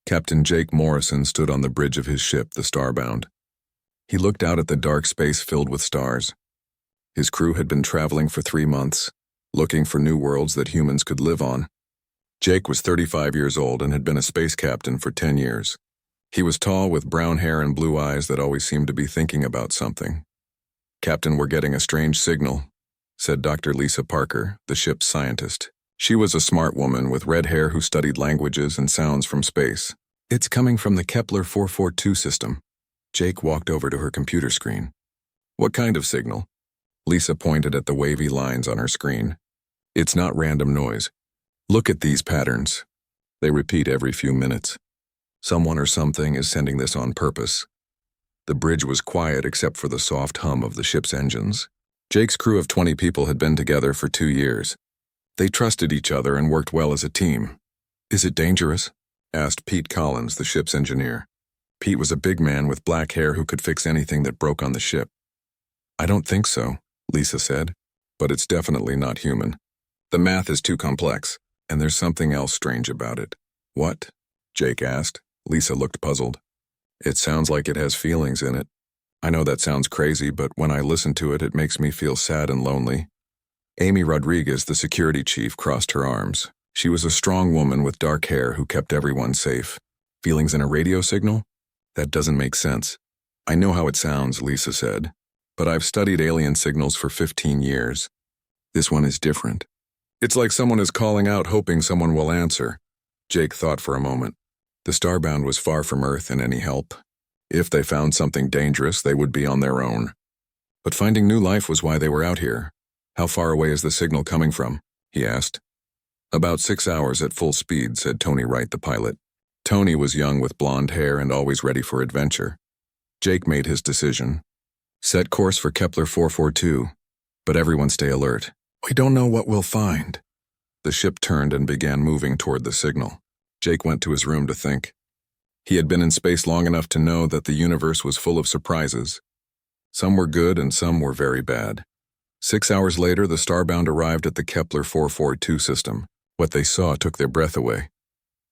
Captain Jake Morrison stood on the bridge of his ship, the Starbound. He looked out at the dark space filled with stars. His crew had been traveling for 3 months, looking for new worlds that humans could live on. Jake was 35 years old and had been a space captain for 10 years. He was tall with brown hair and blue eyes that always seemed to be thinking about something. "Captain, we're getting a strange signal," said Dr. Lisa Parker, the ship's scientist. She was a smart woman with red hair who studied languages and sounds from space. "It's coming from the Kepler 442 system." Jake walked over to her computer screen. "What kind of signal?" Lisa pointed at the wavy lines on her screen. "It's not random noise. Look at these patterns. They repeat every few minutes. Someone or something is sending this on purpose." The bridge was quiet except for the soft hum of the ship's engines. Jake's crew of 20 people had been together for 2 years. They trusted each other and worked well as a team. "Is it dangerous?" asked Pete Collins, the ship's engineer. Pete was a big man with black hair who could fix anything that broke on the ship. "I don't think so," Lisa said, "but it's definitely not human. The math is too complex, and there's something else strange about it." "What?" Jake asked. Lisa looked puzzled. "It sounds like it has feelings in it. I know that sounds crazy, but when I listen to it, it makes me feel sad and lonely." Amy Rodriguez, the security chief, crossed her arms. She was a strong woman with dark hair who kept everyone safe. "Feelings in a radio signal? That doesn't make sense." "I know how it sounds," Lisa said, "but I've studied alien signals for 15 years. This one is different. It's like someone is calling out hoping someone will answer." Jake thought for a moment. The Starbound was far from Earth and any help. If they found something dangerous, they would be on their own. But finding new life was why they were out here. "How far away is the signal coming from?" he asked. "About 6 hours at full speed," said Tony Wright, the pilot. Tony was young with blonde hair and always ready for adventure. Jake made his decision. "Set course for Kepler 442, but everyone stay alert. We don't know what we'll find." The ship turned and began moving toward the signal. Jake went to his room to think. He had been in space long enough to know that the universe was full of surprises. Some were good and some were very bad. 6 hours later, the Starbound arrived at the Kepler 442 system. What they saw took their breath away.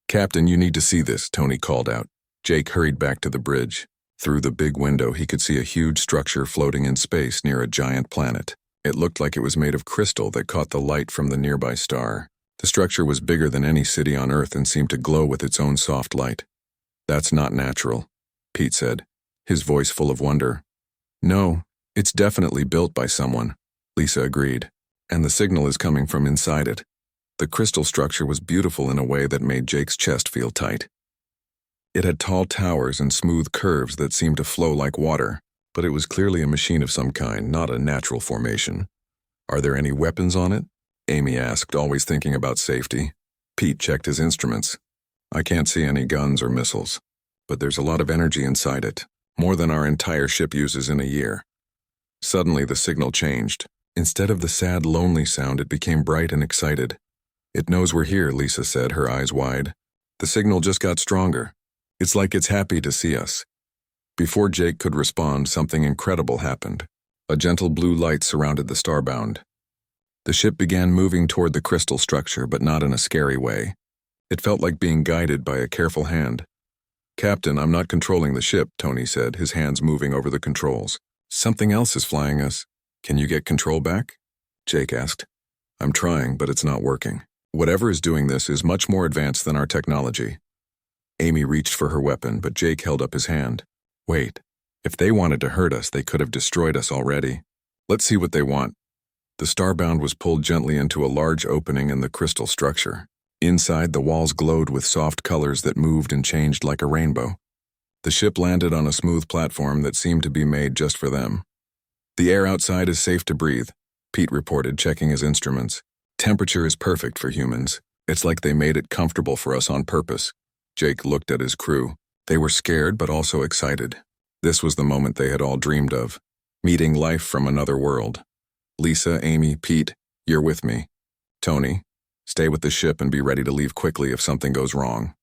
"Captain, you need to see this," Tony called out. Jake hurried back to the bridge. Through the big window, he could see a huge structure floating in space near a giant planet. It looked like it was made of crystal that caught the light from the nearby star. The structure was bigger than any city on Earth and seemed to glow with its own soft light. "That's not natural," Pete said, his voice full of wonder. "No, it's definitely built by someone," Lisa agreed, "and the signal is coming from inside it." The crystal structure was beautiful in a way that made Jake's chest feel tight. It had tall towers and smooth curves that seemed to flow like water, but it was clearly a machine of some kind, not a natural formation. "Are there any weapons on it?" Amy asked, always thinking about safety. Pete checked his instruments. "I can't see any guns or missiles, but there's a lot of energy inside it, more than our entire ship uses in a year." Suddenly the signal changed. Instead of the sad, lonely sound, it became bright and excited. "It knows we're here," Lisa said, her eyes wide. "The signal just got stronger. It's like it's happy to see us." Before Jake could respond, something incredible happened. A gentle blue light surrounded the Starbound. The ship began moving toward the crystal structure, but not in a scary way. It felt like being guided by a careful hand. "Captain, I'm not controlling the ship," Tony said, his hands moving over the controls. "Something else is flying us. Can you get control back?" Jake asked. "I'm trying, but it's not working. Whatever is doing this is much more advanced than our technology." Amy reached for her weapon, but Jake held up his hand. "Wait, if they wanted to hurt us, they could have destroyed us already. Let's see what they want." The Starbound was pulled gently into a large opening in the crystal structure. Inside, the walls glowed with soft colors that moved and changed like a rainbow. The ship landed on a smooth platform that seemed to be made just for them. "The air outside is safe to breathe," Pete reported, checking his instruments. "Temperature is perfect for humans. It's like they made it comfortable for us on purpose." Jake looked at his crew. They were scared but also excited. This was the moment they had all dreamed of, meeting life from another world. "Lisa, Amy, Pete, you're with me. Tony, stay with the ship and be ready to leave quickly if something goes wrong."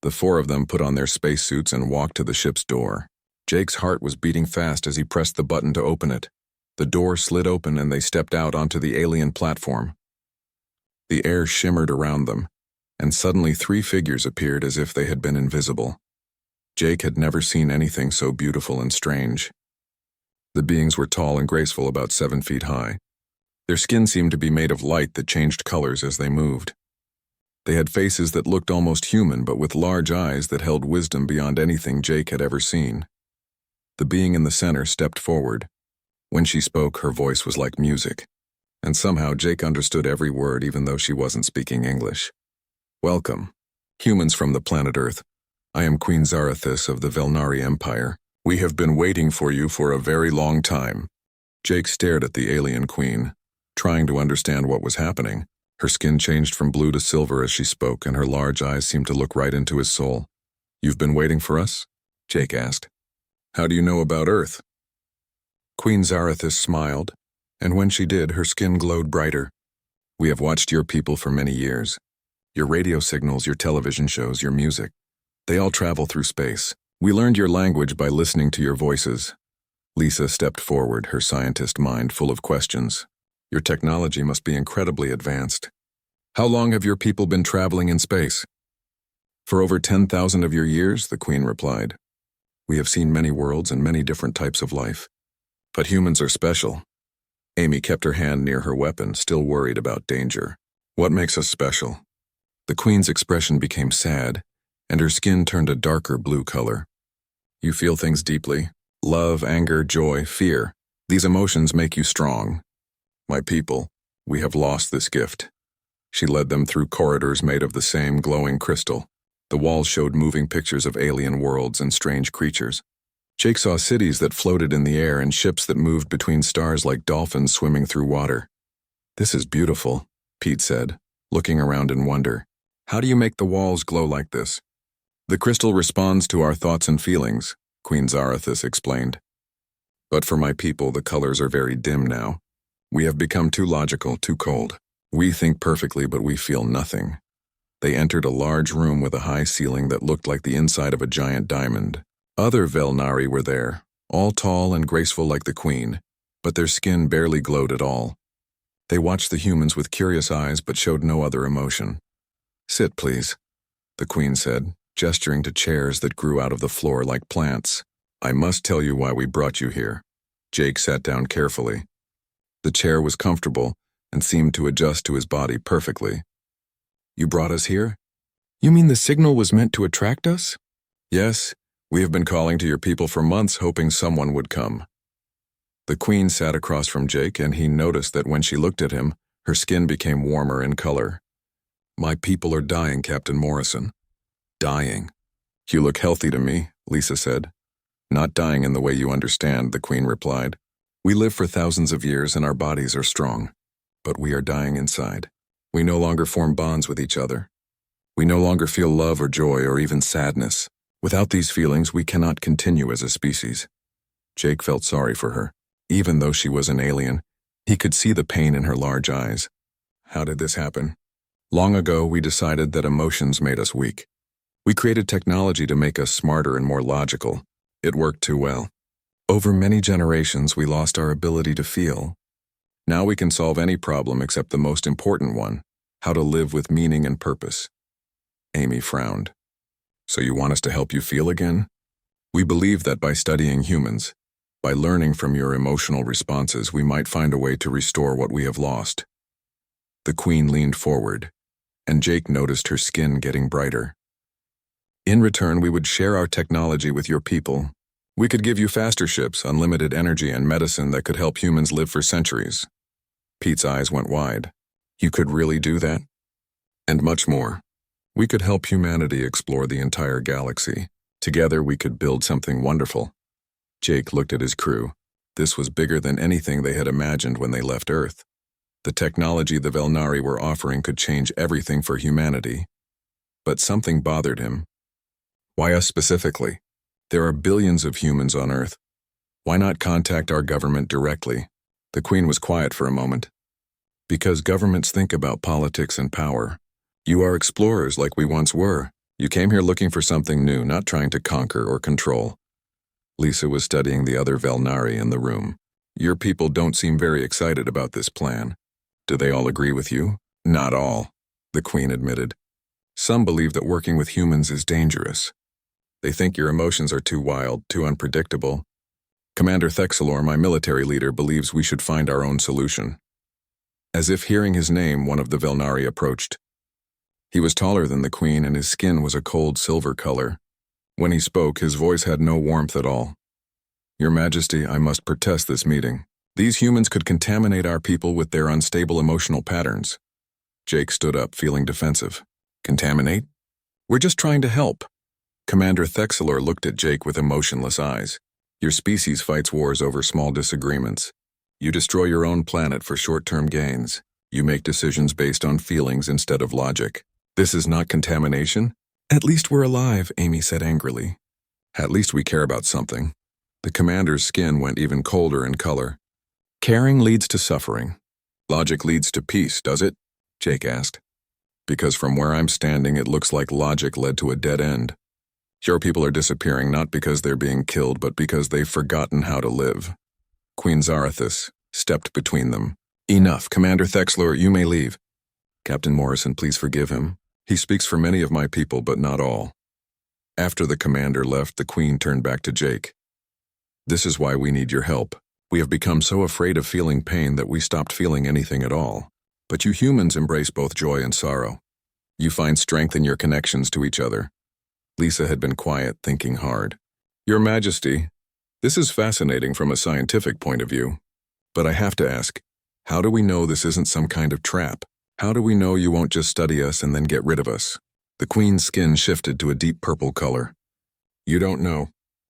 The 4 of them put on their spacesuits and walked to the ship's door. Jake's heart was beating fast as he pressed the button to open it. The door slid open and they stepped out onto the alien platform. The air shimmered around them, and suddenly 3 figures appeared as if they had been invisible. Jake had never seen anything so beautiful and strange. The beings were tall and graceful, about 7 feet high. Their skin seemed to be made of light that changed colors as they moved. They had faces that looked almost human, but with large eyes that held wisdom beyond anything Jake had ever seen. The being in the center stepped forward. When she spoke, her voice was like music, and somehow Jake understood every word even though she wasn't speaking English. "Welcome, humans from the planet Earth. I am Queen Zarathis of the Velnari Empire. We have been waiting for you for a very long time." Jake stared at the alien queen, trying to understand what was happening. Her skin changed from blue to silver as she spoke, and her large eyes seemed to look right into his soul. "You've been waiting for us?" Jake asked. "How do you know about Earth?" Queen Zarathis smiled, and when she did, her skin glowed brighter. "We have watched your people for many years. Your radio signals, your television shows, your music. They all travel through space. We learned your language by listening to your voices." Lisa stepped forward, her scientist mind full of questions. "Your technology must be incredibly advanced. How long have your people been traveling in space?" "For over 10,000 of your years," the Queen replied. "We have seen many worlds and many different types of life. But humans are special." Amy kept her hand near her weapon, still worried about danger. "What makes us special?" The Queen's expression became sad, and her skin turned a darker blue color. "You feel things deeply. Love, anger, joy, fear. These emotions make you strong. My people, we have lost this gift." She led them through corridors made of the same glowing crystal. The walls showed moving pictures of alien worlds and strange creatures. Jake saw cities that floated in the air and ships that moved between stars like dolphins swimming through water. "This is beautiful," Pete said, looking around in wonder. "How do you make the walls glow like this?" "The crystal responds to our thoughts and feelings," Queen Zarathis explained. "But for my people, the colors are very dim now. We have become too logical, too cold. We think perfectly, but we feel nothing." They entered a large room with a high ceiling that looked like the inside of a giant diamond. Other Velnari were there, all tall and graceful like the Queen, but their skin barely glowed at all. They watched the humans with curious eyes but showed no other emotion. "Sit, please," the Queen said, gesturing to chairs that grew out of the floor like plants. "I must tell you why we brought you here." Jake sat down carefully. The chair was comfortable and seemed to adjust to his body perfectly. "You brought us here? You mean the signal was meant to attract us?" "Yes, we have been calling to your people for months, hoping someone would come." The Queen sat across from Jake, and he noticed that when she looked at him, her skin became warmer in color. "My people are dying, Captain Morrison." "Dying? You look healthy to me," Lisa said. "Not dying in the way you understand," the Queen replied. "We live for thousands of years and our bodies are strong. But we are dying inside. We no longer form bonds with each other. We no longer feel love or joy or even sadness. Without these feelings, we cannot continue as a species." Jake felt sorry for her. Even though she was an alien, he could see the pain in her large eyes. "How did this happen?" "Long ago, we decided that emotions made us weak. We created technology to make us smarter and more logical. It worked too well. Over many generations, we lost our ability to feel. Now we can solve any problem except the most important one, how to live with meaning and purpose." Amy frowned. "So you want us to help you feel again?" "We believe that by studying humans, by learning from your emotional responses, we might find a way to restore what we have lost." The Queen leaned forward, and Jake noticed her skin getting brighter. "In return, we would share our technology with your people. We could give you faster ships, unlimited energy, and medicine that could help humans live for centuries." Pete's eyes went wide. "You could really do that?" "And much more. We could help humanity explore the entire galaxy. Together we could build something wonderful." Jake looked at his crew. This was bigger than anything they had imagined when they left Earth. The technology the Velnari were offering could change everything for humanity. But something bothered him. "Why us specifically? There are billions of humans on Earth. Why not contact our government directly?" The Queen was quiet for a moment. "Because governments think about politics and power. You are explorers like we once were. You came here looking for something new, not trying to conquer or control." Lisa was studying the other Velnari in the room. "Your people don't seem very excited about this plan. Do they all agree with you?" "Not all," the Queen admitted. Some believe that working with humans is dangerous. They think your emotions are too wild, too unpredictable. Commander Thexelor, my military leader, believes we should find our own solution. As if hearing his name, one of the Velnari approached. He was taller than the queen and his skin was a cold silver color. When he spoke, his voice had no warmth at all. Your Majesty, I must protest this meeting. These humans could contaminate our people with their unstable emotional patterns. Jake stood up, feeling defensive. Contaminate? We're just trying to help. Commander Thexelor looked at Jake with emotionless eyes. Your species fights wars over small disagreements. You destroy your own planet for short-term gains. You make decisions based on feelings instead of logic. This is not contamination? At least we're alive, Amy said angrily. At least we care about something. The commander's skin went even colder in color. Caring leads to suffering. Logic leads to peace, does it? Jake asked. Because from where I'm standing, it looks like logic led to a dead end. Your people are disappearing not because they're being killed, but because they've forgotten how to live. Queen Zarathis stepped between them. Enough, Commander Thexelor, you may leave. Captain Morrison, please forgive him. He speaks for many of my people, but not all. After the commander left, the queen turned back to Jake. This is why we need your help. We have become so afraid of feeling pain that we stopped feeling anything at all. But you humans embrace both joy and sorrow. You find strength in your connections to each other. Lisa had been quiet, thinking hard. Your Majesty, this is fascinating from a scientific point of view. But I have to ask, how do we know this isn't some kind of trap? How do we know you won't just study us and then get rid of us? The queen's skin shifted to a deep purple color. You don't know.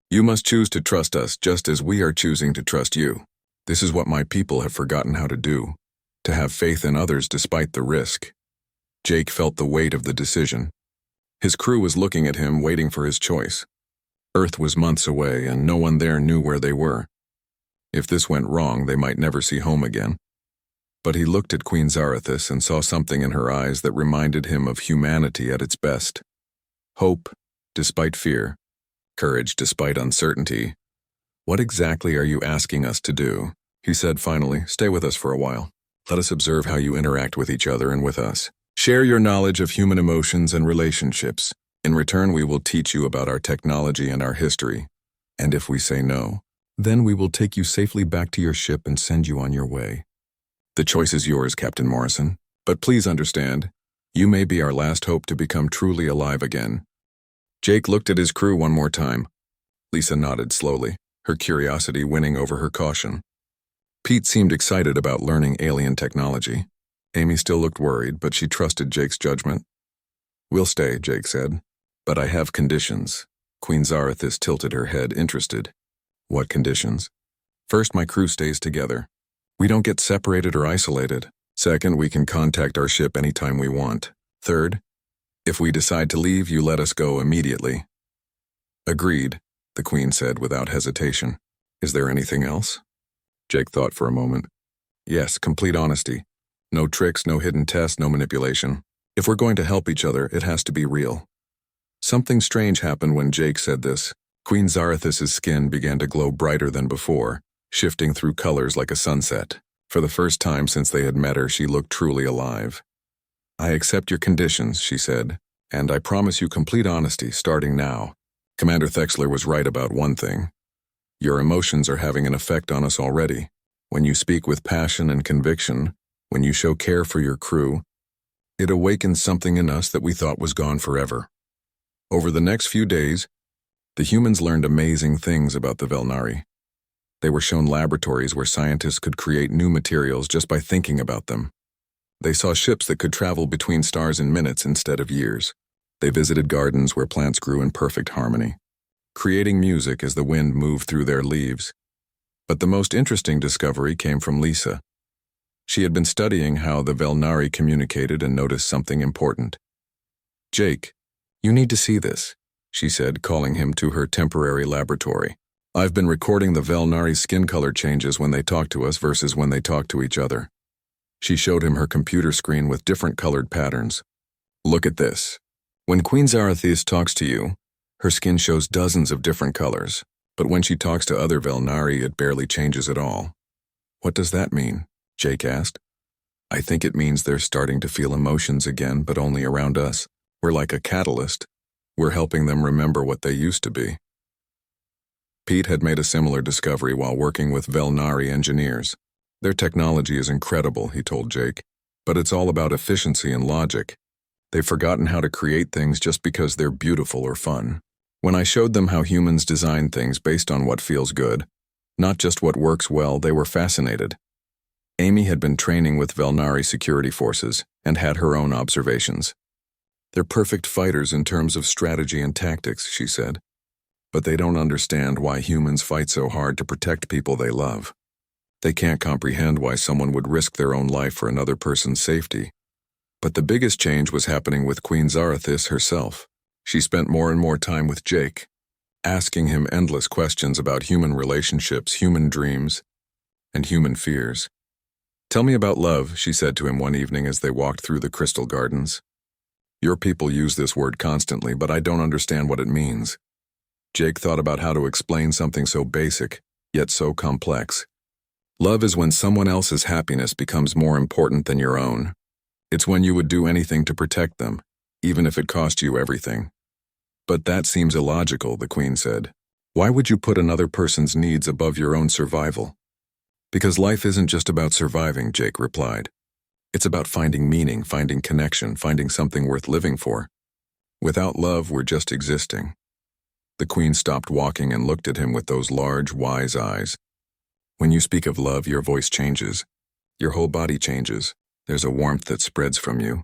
You must choose to trust us just as we are choosing to trust you. This is what my people have forgotten how to do. To have faith in others despite the risk. Jake felt the weight of the decision. His crew was looking at him, waiting for his choice. Earth was months away, and no one there knew where they were. If this went wrong, they might never see home again. But he looked at Queen Zarathis and saw something in her eyes that reminded him of humanity at its best. Hope, despite fear. Courage, despite uncertainty. What exactly are you asking us to do? He said finally, stay with us for a while. Let us observe how you interact with each other and with us. Share your knowledge of human emotions and relationships. In return, we will teach you about our technology and our history. And if we say no, then we will take you safely back to your ship and send you on your way. The choice is yours, Captain Morrison. But please understand, you may be our last hope to become truly alive again. Jake looked at his crew one more time. Lisa nodded slowly, her curiosity winning over her caution. Pete seemed excited about learning alien technology. Amy still looked worried, but she trusted Jake's judgment. We'll stay, Jake said. But I have conditions. Queen Zarathis tilted her head, interested. What conditions? First, my crew stays together. We don't get separated or isolated. Second, we can contact our ship anytime we want. Third, if we decide to leave, you let us go immediately. Agreed, the Queen said without hesitation. Is there anything else? Jake thought for a moment. Yes, complete honesty. No tricks, no hidden tests, no manipulation. If we're going to help each other, it has to be real. Something strange happened when Jake said this. Queen Zarathis's skin began to glow brighter than before, shifting through colors like a sunset. For the first time since they had met her, she looked truly alive. I accept your conditions, she said, and I promise you complete honesty starting now. Commander Thexler was right about one thing. Your emotions are having an effect on us already. When you speak with passion and conviction, when you show care for your crew, it awakens something in us that we thought was gone forever. Over the next few days, the humans learned amazing things about the Velnari. They were shown laboratories where scientists could create new materials just by thinking about them. They saw ships that could travel between stars in minutes instead of years. They visited gardens where plants grew in perfect harmony, creating music as the wind moved through their leaves. But the most interesting discovery came from Lisa. She had been studying how the Velnari communicated and noticed something important. Jake, you need to see this, she said, calling him to her temporary laboratory. I've been recording the Velnari skin color changes when they talk to us versus when they talk to each other. She showed him her computer screen with different colored patterns. Look at this. When Queen Zarathis talks to you, her skin shows dozens of different colors, but when she talks to other Velnari, it barely changes at all. What does that mean? Jake asked. I think it means they're starting to feel emotions again, but only around us. We're like a catalyst. We're helping them remember what they used to be. Pete had made a similar discovery while working with Velnari engineers. Their technology is incredible, he told Jake, but it's all about efficiency and logic. They've forgotten how to create things just because they're beautiful or fun. When I showed them how humans design things based on what feels good, not just what works well, they were fascinated. Amy had been training with Velnari security forces and had her own observations. They're perfect fighters in terms of strategy and tactics, she said. But they don't understand why humans fight so hard to protect people they love. They can't comprehend why someone would risk their own life for another person's safety. But the biggest change was happening with Queen Zarathis herself. She spent more and more time with Jake, asking him endless questions about human relationships, human dreams, and human fears. "Tell me about love," she said to him one evening as they walked through the crystal gardens. "Your people use this word constantly, but I don't understand what it means." Jake thought about how to explain something so basic, yet so complex. Love is when someone else's happiness becomes more important than your own. It's when you would do anything to protect them, even if it cost you everything. "But that seems illogical," the Queen said. "Why would you put another person's needs above your own survival?" "Because life isn't just about surviving," Jake replied. "It's about finding meaning, finding connection, finding something worth living for. Without love, we're just existing." The Queen stopped walking and looked at him with those large, wise eyes. "When you speak of love, your voice changes. Your whole body changes. There's a warmth that spreads from you.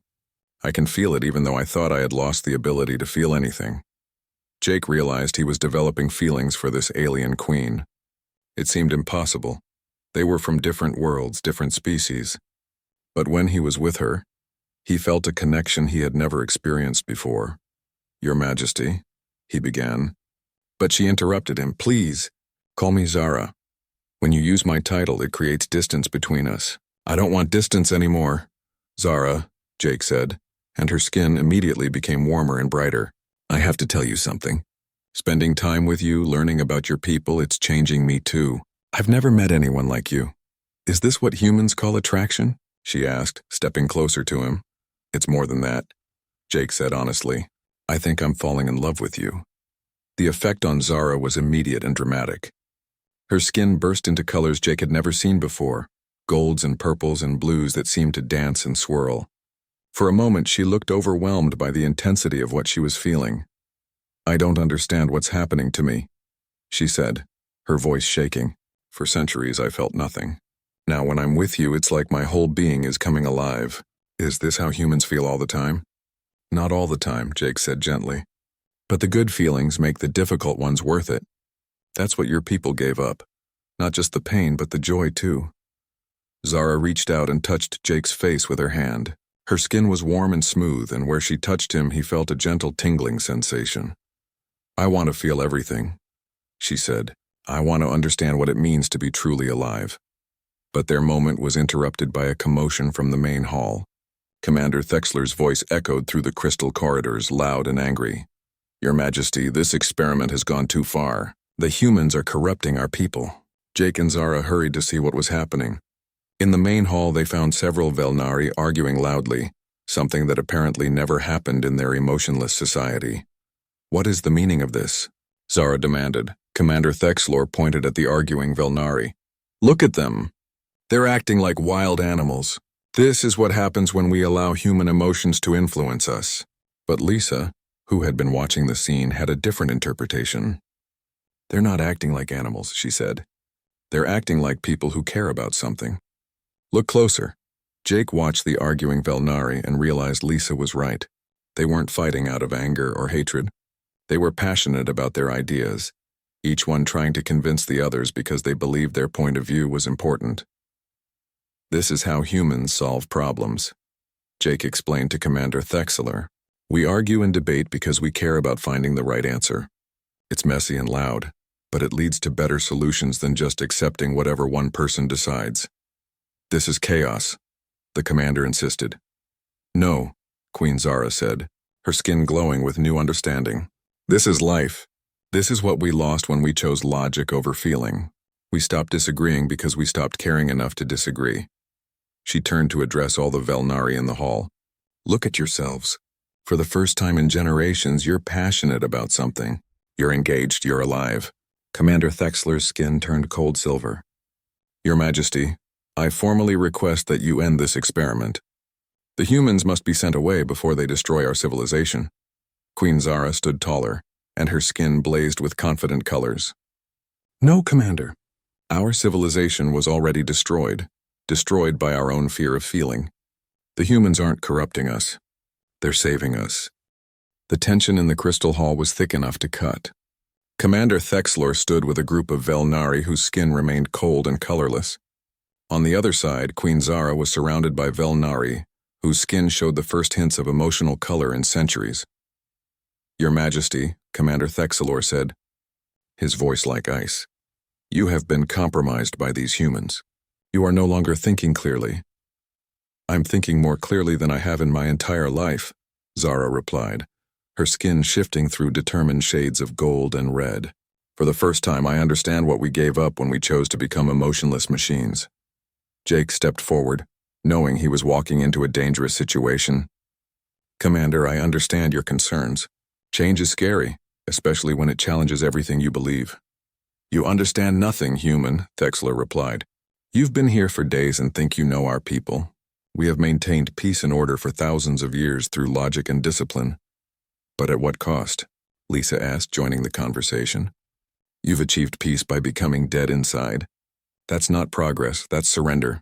I can feel it even though I thought I had lost the ability to feel anything." Jake realized he was developing feelings for this alien queen. It seemed impossible. They were from different worlds, different species. But when he was with her, he felt a connection he had never experienced before. "Your Majesty," he began. But she interrupted him. "Please, call me Zara. When you use my title, it creates distance between us." "I don't want distance anymore." "Zara," Jake said, and her skin immediately became warmer and brighter. "I have to tell you something. Spending time with you, learning about your people, it's changing me too. I've never met anyone like you. Is this what humans call attraction?" she asked, stepping closer to him. "It's more than that," Jake said honestly. "I think I'm falling in love with you." The effect on Zara was immediate and dramatic. Her skin burst into colors Jake had never seen before, golds and purples and blues that seemed to dance and swirl. For a moment, she looked overwhelmed by the intensity of what she was feeling. "I don't understand what's happening to me," she said, her voice shaking. "For centuries, I felt nothing. Now when I'm with you, it's like my whole being is coming alive." "Is this how humans feel all the time?" "Not all the time," Jake said gently. "But the good feelings make the difficult ones worth it. That's what your people gave up. Not just the pain, but the joy too." Zara reached out and touched Jake's face with her hand. Her skin was warm and smooth, and where she touched him, he felt a gentle tingling sensation. "I want to feel everything," she said. "I want to understand what it means to be truly alive." But their moment was interrupted by a commotion from the main hall. Commander Thexler's voice echoed through the crystal corridors, loud and angry. "Your Majesty, this experiment has gone too far. The humans are corrupting our people." Jake and Zara hurried to see what was happening. In the main hall, they found several Velnari arguing loudly, something that apparently never happened in their emotionless society. "What is the meaning of this?" Zara demanded. Commander Thexler pointed at the arguing Velnari. "Look at them. They're acting like wild animals. This is what happens when we allow human emotions to influence us." But Lisa, who had been watching the scene, had a different interpretation. "They're not acting like animals," she said. "They're acting like people who care about something. Look closer." Jake watched the arguing Velnari and realized Lisa was right. They weren't fighting out of anger or hatred. They were passionate about their ideas, each one trying to convince the others because they believed their point of view was important. "This is how humans solve problems," Jake explained to Commander Thexler. "We argue and debate because we care about finding the right answer. It's messy and loud, but it leads to better solutions than just accepting whatever one person decides." "This is chaos," the commander insisted. "No," Queen Zara said, her skin glowing with new understanding. "This is life. This is what we lost when we chose logic over feeling. We stopped disagreeing because we stopped caring enough to disagree." She turned to address all the Velnari in the hall. "Look at yourselves. For the first time in generations, you're passionate about something. You're engaged, you're alive. Commander Thexler's skin turned cold silver. Your Majesty, I formally request that you end this experiment. The humans must be sent away before they destroy our civilization. Queen Zara stood taller, and her skin blazed with confident colors. No, Commander. Our civilization was already destroyed by our own fear of feeling. The humans aren't corrupting us. They're saving us. The tension in the crystal hall was thick enough to cut. Commander Thexler stood with a group of Velnari whose skin remained cold and colorless. On the other side, Queen Zara was surrounded by Velnari, whose skin showed the first hints of emotional color in centuries. Your Majesty, Commander Thexler said, his voice like ice. You have been compromised by these humans. You are no longer thinking clearly. I'm thinking more clearly than I have in my entire life, Zara replied, her skin shifting through determined shades of gold and red. For the first time, I understand what we gave up when we chose to become emotionless machines. Jake stepped forward, knowing he was walking into a dangerous situation. Commander, I understand your concerns. Change is scary, especially when it challenges everything you believe. You understand nothing, human, Thexler replied. You've been here for days and think you know our people. We have maintained peace and order for thousands of years through logic and discipline. But at what cost? Lisa asked, joining the conversation. You've achieved peace by becoming dead inside. That's not progress, that's surrender.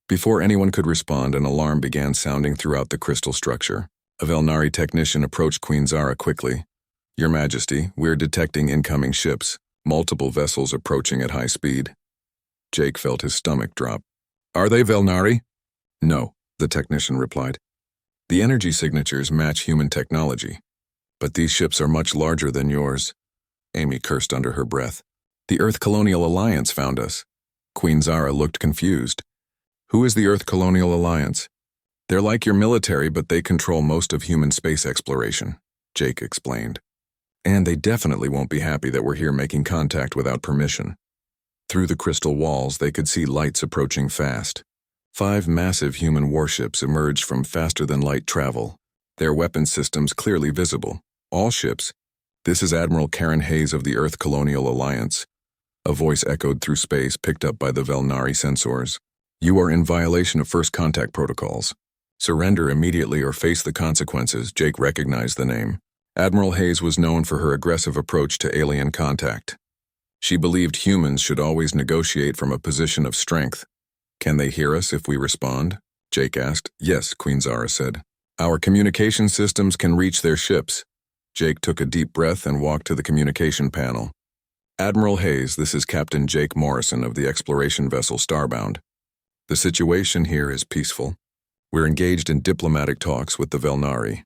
Before anyone could respond, an alarm began sounding throughout the crystal structure. A Velnari technician approached Queen Zara quickly. Your Majesty, we're detecting incoming ships, multiple vessels approaching at high speed. Jake felt his stomach drop. Are they Velnari? No, the technician replied. The energy signatures match human technology. But these ships are much larger than yours. Amy cursed under her breath. The Earth Colonial Alliance found us. Queen Zara looked confused. Who is the Earth Colonial Alliance? They're like your military, but they control most of human space exploration, Jake explained. And they definitely won't be happy that we're here making contact without permission. Through the crystal walls, they could see lights approaching fast. 5 massive human warships emerged from faster-than-light travel, their weapon systems clearly visible. All ships. This is Admiral Karen Hayes of the Earth Colonial Alliance. A voice echoed through space, picked up by the Velnari sensors. You are in violation of first contact protocols. Surrender immediately or face the consequences. Jake recognized the name. Admiral Hayes was known for her aggressive approach to alien contact. She believed humans should always negotiate from a position of strength. Can they hear us if we respond? Jake asked. Yes, Queen Zara said. Our communication systems can reach their ships. Jake took a deep breath and walked to the communication panel. Admiral Hayes, this is Captain Jake Morrison of the exploration vessel Starbound. The situation here is peaceful. We're engaged in diplomatic talks with the Velnari.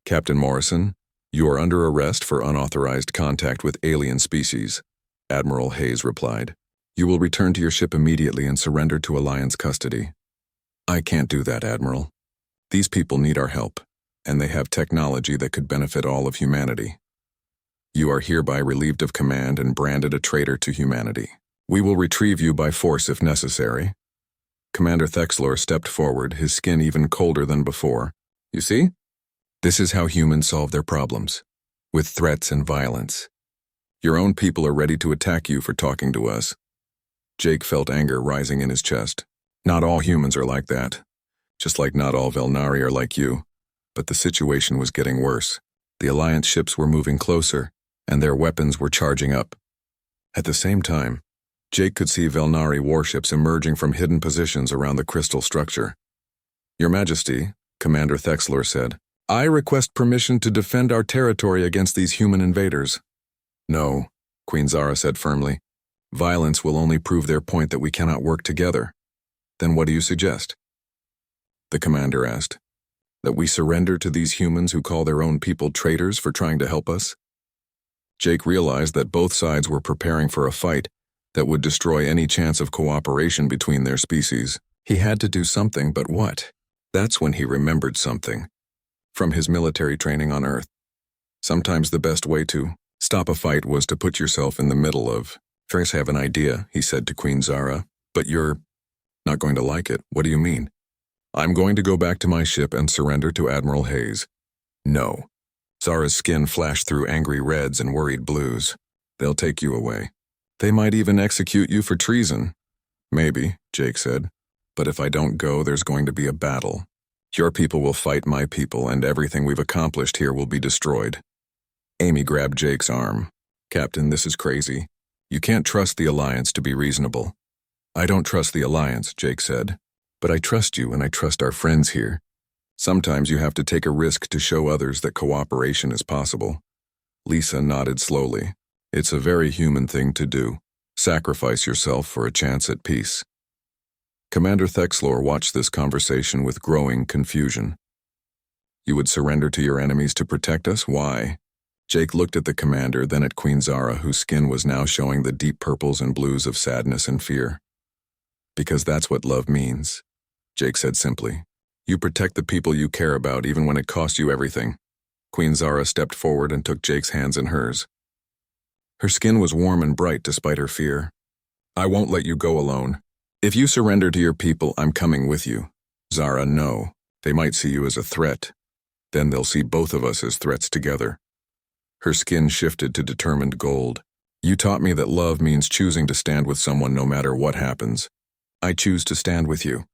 Captain Morrison, you are under arrest for unauthorized contact with alien species, Admiral Hayes replied. You will return to your ship immediately and surrender to Alliance custody. I can't do that, Admiral. These people need our help, and they have technology that could benefit all of humanity. You are hereby relieved of command and branded a traitor to humanity. We will retrieve you by force if necessary. Commander Thexler stepped forward, his skin even colder than before. You see? This is how humans solve their problems, with threats and violence. Your own people are ready to attack you for talking to us. Jake felt anger rising in his chest. Not all humans are like that, just like not all Velnari are like you. But the situation was getting worse. The Alliance ships were moving closer, and their weapons were charging up. At the same time, Jake could see Velnari warships emerging from hidden positions around the crystal structure. Your Majesty, Commander Thexler said, I request permission to defend our territory against these human invaders. No, Queen Zara said firmly. Violence will only prove their point that we cannot work together. Then what do you suggest? The commander asked. That we surrender to these humans who call their own people traitors for trying to help us? Jake realized that both sides were preparing for a fight that would destroy any chance of cooperation between their species. He had to do something, but what? That's when he remembered something. From his military training on Earth. Sometimes the best way to stop a fight was to put yourself in the middle of. First have an idea, he said to Queen Zara, but you're not going to like it. What do you mean? I'm going to go back to my ship and surrender to Admiral Hayes. No. Zara's skin flashed through angry reds and worried blues. They'll take you away. They might even execute you for treason. Maybe, Jake said. But if I don't go, there's going to be a battle. Your people will fight my people, and everything we've accomplished here will be destroyed. Amy grabbed Jake's arm. Captain, this is crazy. You can't trust the Alliance to be reasonable. I don't trust the Alliance, Jake said. But I trust you, and I trust our friends here. Sometimes you have to take a risk to show others that cooperation is possible. Lisa nodded slowly. It's a very human thing to do. Sacrifice yourself for a chance at peace. Commander Thexlor watched this conversation with growing confusion. You would surrender to your enemies to protect us? Why? Jake looked at the commander, then at Queen Zara, whose skin was now showing the deep purples and blues of sadness and fear. Because that's what love means, Jake said simply. You protect the people you care about even when it costs you everything. Queen Zara stepped forward and took Jake's hands in hers. Her skin was warm and bright despite her fear. I won't let you go alone. If you surrender to your people, I'm coming with you. Zara, no. They might see you as a threat. Then they'll see both of us as threats together. Her skin shifted to determined gold. You taught me that love means choosing to stand with someone no matter what happens. I choose to stand with you.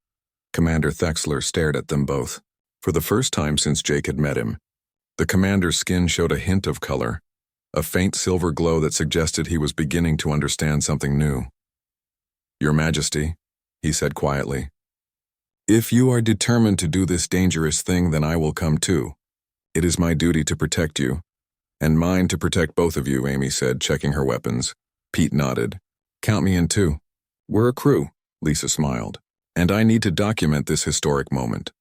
Commander Thexler stared at them both. For the first time since Jake had met him, the commander's skin showed a hint of color, a faint silver glow that suggested he was beginning to understand something new. Your Majesty, he said quietly, if you are determined to do this dangerous thing, then I will come too. It is my duty to protect you. And mine to protect both of you, Amy said, checking her weapons. Pete nodded. Count me in too. We're a crew, Lisa smiled. And I need to document this historic moment.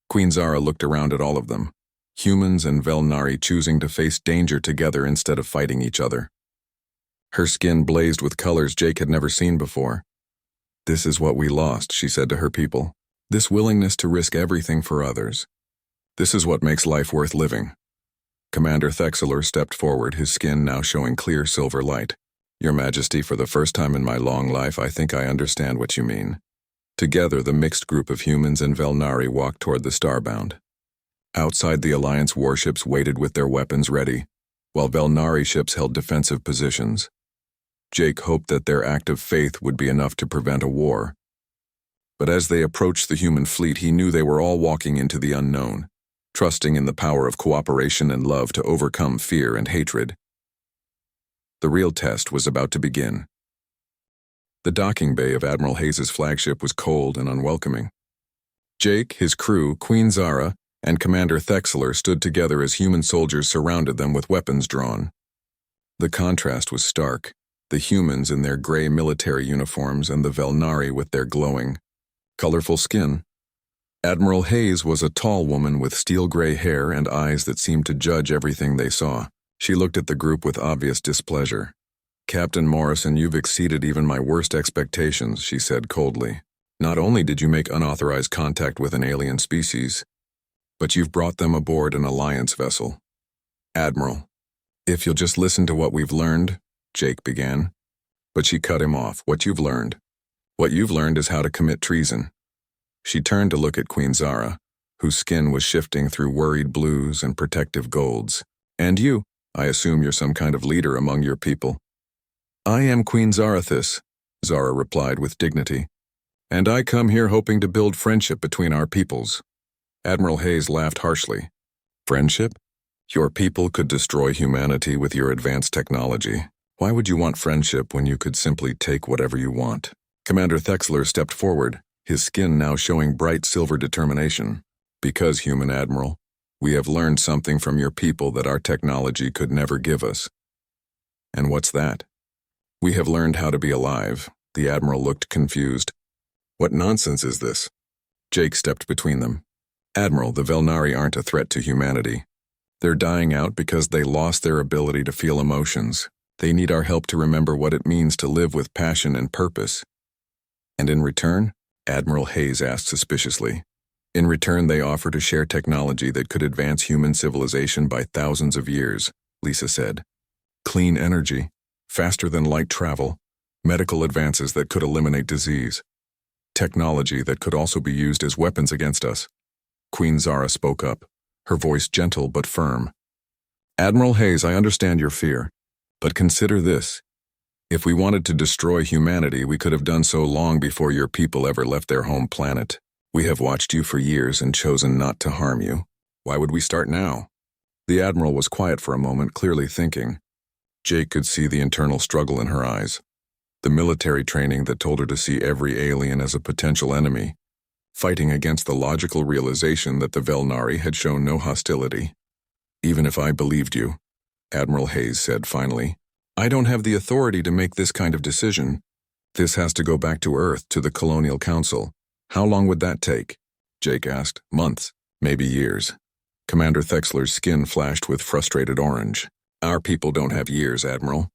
Queen Zara looked around at all of them. Humans and Velnari choosing to face danger together instead of fighting each other. Her skin blazed with colors Jake had never seen before. This is what we lost, she said to her people. This willingness to risk everything for others. This is what makes life worth living. Commander Thexler stepped forward, his skin now showing clear silver light. Your Majesty, for the first time in my long life, I think I understand what you mean. Together, the mixed group of humans and Velnari walked toward the Starbound. Outside, the Alliance warships waited with their weapons ready, while Velnari ships held defensive positions. Jake hoped that their act of faith would be enough to prevent a war. But as they approached the human fleet, he knew they were all walking into the unknown, trusting in the power of cooperation and love to overcome fear and hatred. The real test was about to begin. The docking bay of Admiral Hayes' flagship was cold and unwelcoming. Jake, his crew, Queen Zara, and Commander Thexler stood together as human soldiers surrounded them with weapons drawn. The contrast was stark, the humans in their gray military uniforms and the Velnari with their glowing, colorful skin. Admiral Hayes was a tall woman with steel-gray hair and eyes that seemed to judge everything they saw. She looked at the group with obvious displeasure. Captain Morrison, you've exceeded even my worst expectations, she said coldly. Not only did you make unauthorized contact with an alien species, but you've brought them aboard an Alliance vessel. Admiral, if you'll just listen to what we've learned, Jake began. But she cut him off. What you've learned. What you've learned is how to commit treason. She turned to look at Queen Zara, whose skin was shifting through worried blues and protective golds. And you, I assume you're some kind of leader among your people. I am Queen Zarathis, Zara replied with dignity. And I come here hoping to build friendship between our peoples. Admiral Hayes laughed harshly. Friendship? Your people could destroy humanity with your advanced technology. Why would you want friendship when you could simply take whatever you want? Commander Thexler stepped forward, his skin now showing bright silver determination. Because, Human Admiral, we have learned something from your people that our technology could never give us. And what's that? We have learned how to be alive. The Admiral looked confused. What nonsense is this? Jake stepped between them. Admiral, the Velnari aren't a threat to humanity. They're dying out because they lost their ability to feel emotions. They need our help to remember what it means to live with passion and purpose. And in return? Admiral Hayes asked suspiciously. In return, they offer to share technology that could advance human civilization by thousands of years, Lisa said. Clean energy, faster than light travel, medical advances that could eliminate disease, technology that could also be used as weapons against us. Queen Zara spoke up. her voice gentle but firm. "Admiral Hayes, I understand your fear, but consider this. If we wanted to destroy humanity, we could have done so long before your people ever left their home planet. We have watched you for years and chosen not to harm you. Why would we start now?" The Admiral was quiet for a moment, clearly thinking. Jake could see the internal struggle in her eyes. The military training that told her to see every alien as a potential enemy, fighting against the logical realization that the Velnari had shown no hostility. "Even if I believed you," Admiral Hayes said finally, "I don't have the authority to make this kind of decision. This has to go back to Earth, to the Colonial Council. How long would that take?" Jake asked. "Months, maybe years." Commander Thexler's skin flashed with frustrated orange. "Our people don't have years, Admiral.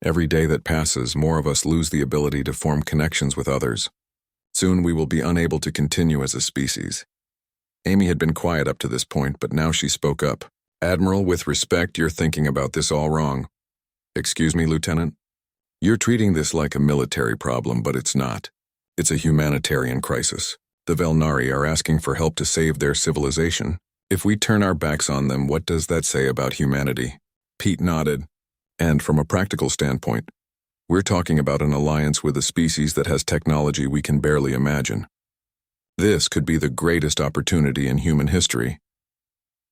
Every day that passes, more of us lose the ability to form connections with others. Soon we will be unable to continue as a species." Amy had been quiet up to this point, but now she spoke up. "Admiral, with respect, you're thinking about this all wrong." "Excuse me, Lieutenant? You're treating this like a military problem, but it's not. It's a humanitarian crisis. The Velnari are asking for help to save their civilization. If we turn our backs on them, what does that say about humanity?" Pete nodded. "And from a practical standpoint, we're talking about an alliance with a species that has technology we can barely imagine. This could be the greatest opportunity in human history."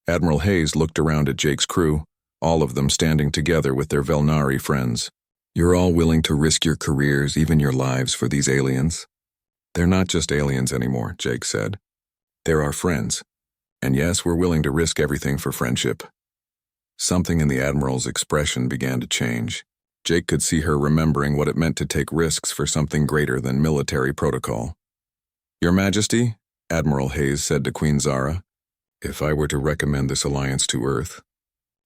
Admiral Hayes looked around at Jake's crew, all of them standing together with their Velnari friends. "You're all willing to risk your careers, even your lives, for these aliens?" "They're not just aliens anymore," Jake said. "They're our friends. And yes, we're willing to risk everything for friendship." Something in the Admiral's expression began to change. Jake could see her remembering what it meant to take risks for something greater than military protocol. "Your Majesty," Admiral Hayes said to Queen Zara, "if I were to recommend this alliance to Earth,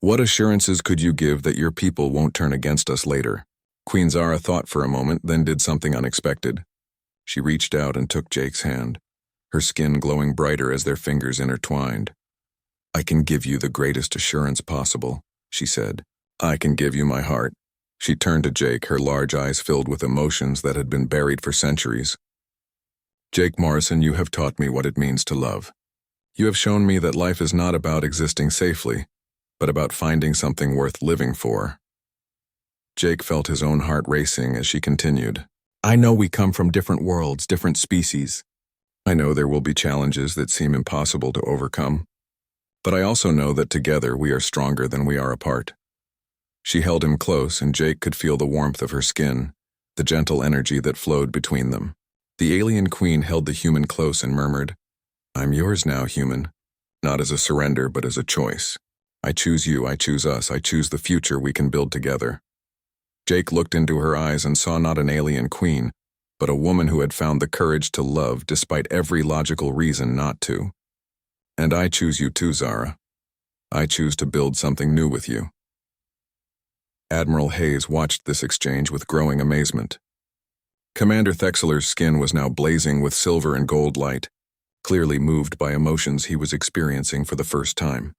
what assurances could you give that your people won't turn against us later?" Queen Zara thought for a moment, then did something unexpected. She reached out and took Jake's hand, her skin glowing brighter as their fingers intertwined. "I can give you the greatest assurance possible," she said. "I can give you my heart." She turned to Jake, her large eyes filled with emotions that had been buried for centuries. "Jake Morrison, you have taught me what it means to love. You have shown me that life is not about existing safely, but about finding something worth living for." Jake felt his own heart racing as she continued. "I know we come from different worlds, different species. I know there will be challenges that seem impossible to overcome. But I also know that together we are stronger than we are apart." She held him close, and Jake could feel the warmth of her skin, the gentle energy that flowed between them. The alien queen held the human close and murmured, "I'm yours now, human. Not as a surrender, but as a choice. I choose you, I choose us, I choose the future we can build together." Jake looked into her eyes and saw not an alien queen, but a woman who had found the courage to love despite every logical reason not to. "And I choose you too, Zara. I choose to build something new with you." Admiral Hayes watched this exchange with growing amazement. Commander Thexler's skin was now blazing with silver and gold light, clearly moved by emotions he was experiencing for the first time.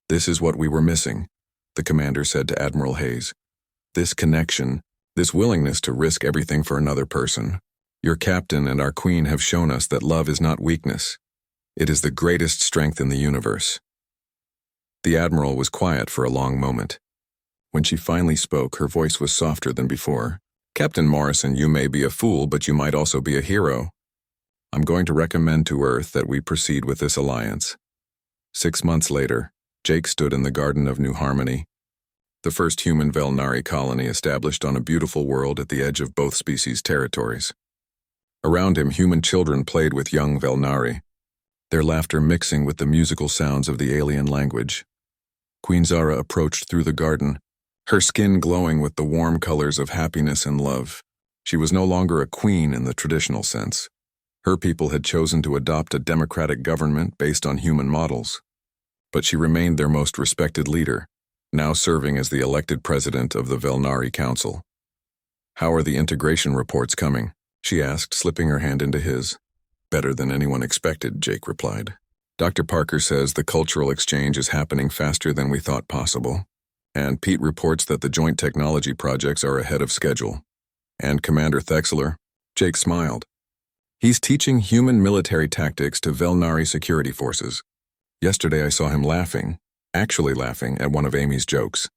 "This is what we were missing," the commander said to Admiral Hayes. "This connection, this willingness to risk everything for another person. Your captain and our queen have shown us that love is not weakness. It is the greatest strength in the universe." The Admiral was quiet for a long moment. When she finally spoke, her voice was softer than before. "Captain Morrison, you may be a fool, but you might also be a hero. I'm going to recommend to Earth that we proceed with this alliance." 6 months later, Jake stood in the Garden of New Harmony, the first human Velnari colony established on a beautiful world at the edge of both species' territories. Around him, human children played with young Velnari, their laughter mixing with the musical sounds of the alien language. Queen Zara approached through the garden, her skin glowing with the warm colors of happiness and love. She was no longer a queen in the traditional sense. Her people had chosen to adopt a democratic government based on human models. But she remained their most respected leader, now serving as the elected president of the Velnari Council. "How are the integration reports coming?" she asked, slipping her hand into his. "Better than anyone expected," Jake replied. "Dr. Parker says the cultural exchange is happening faster than we thought possible. And Pete reports that the joint technology projects are ahead of schedule. And Commander Thexler," Jake smiled, "he's teaching human military tactics to Velnari security forces. Yesterday I saw him laughing, actually laughing at one of Amy's jokes.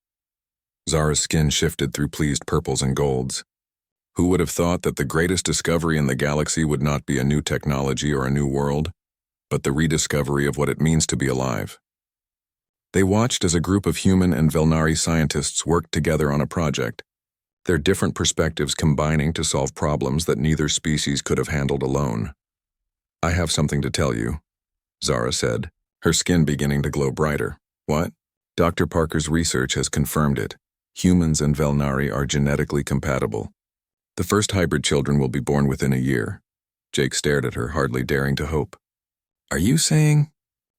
Zara's skin shifted through pleased purples and golds. Who would have thought that the greatest discovery in the galaxy would not be a new technology or a new world, but the rediscovery of what it means to be alive? They watched as a group of human and Velnari scientists worked together on a project, their different perspectives combining to solve problems that neither species could have handled alone. "I have something to tell you," Zara said, her skin beginning to glow brighter. "What?" "Dr. Parker's research has confirmed it. Humans and Velnari are genetically compatible. The first hybrid children will be born within a year." Jake stared at her, hardly daring to hope. "Are you saying?"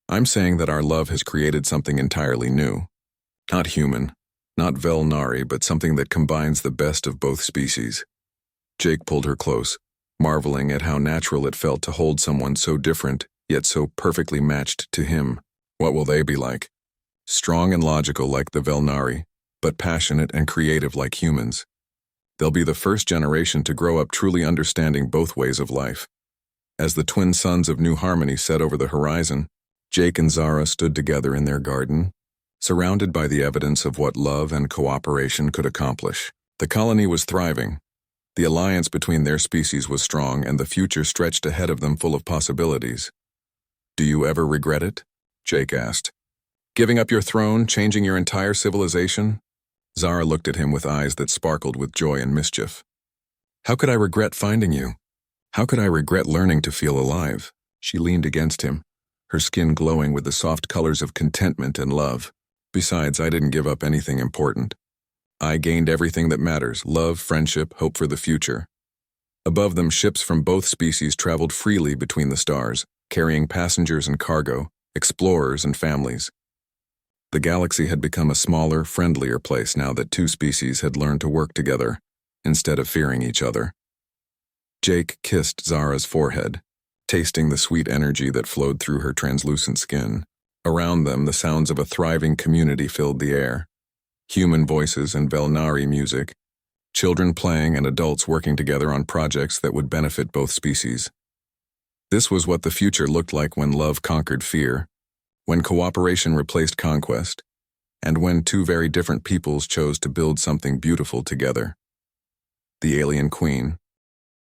"I'm saying that our love has created something entirely new. Not human, not Velnari, but something that combines the best of both species." Jake pulled her close, marveling at how natural it felt to hold someone so different, yet so perfectly matched to him. "What will they be like?" "Strong and logical like the Velnari, but passionate and creative like humans. They'll be the first generation to grow up truly understanding both ways of life." As the twin suns of New Harmony set over the horizon, Jake and Zara stood together in their garden, surrounded by the evidence of what love and cooperation could accomplish. The colony was thriving. The alliance between their species was strong, and the future stretched ahead of them full of possibilities. "Do you ever regret it?" Jake asked. "Giving up your throne, changing your entire civilization?" Zara looked at him with eyes that sparkled with joy and mischief. "How could I regret finding you? How could I regret learning to feel alive?" She leaned against him, her skin glowing with the soft colors of contentment and love. "Besides, I didn't give up anything important. I gained everything that matters: love, friendship, hope for the future." Above them, ships from both species traveled freely between the stars, carrying passengers and cargo, explorers and families. The galaxy had become a smaller, friendlier place now that two species had learned to work together, instead of fearing each other. Jake kissed Zara's forehead, tasting the sweet energy that flowed through her translucent skin. Around them, the sounds of a thriving community filled the air. Human voices and Velnari music, children playing and adults working together on projects that would benefit both species. This was what the future looked like when love conquered fear, when cooperation replaced conquest, and when two very different peoples chose to build something beautiful together. The alien queen,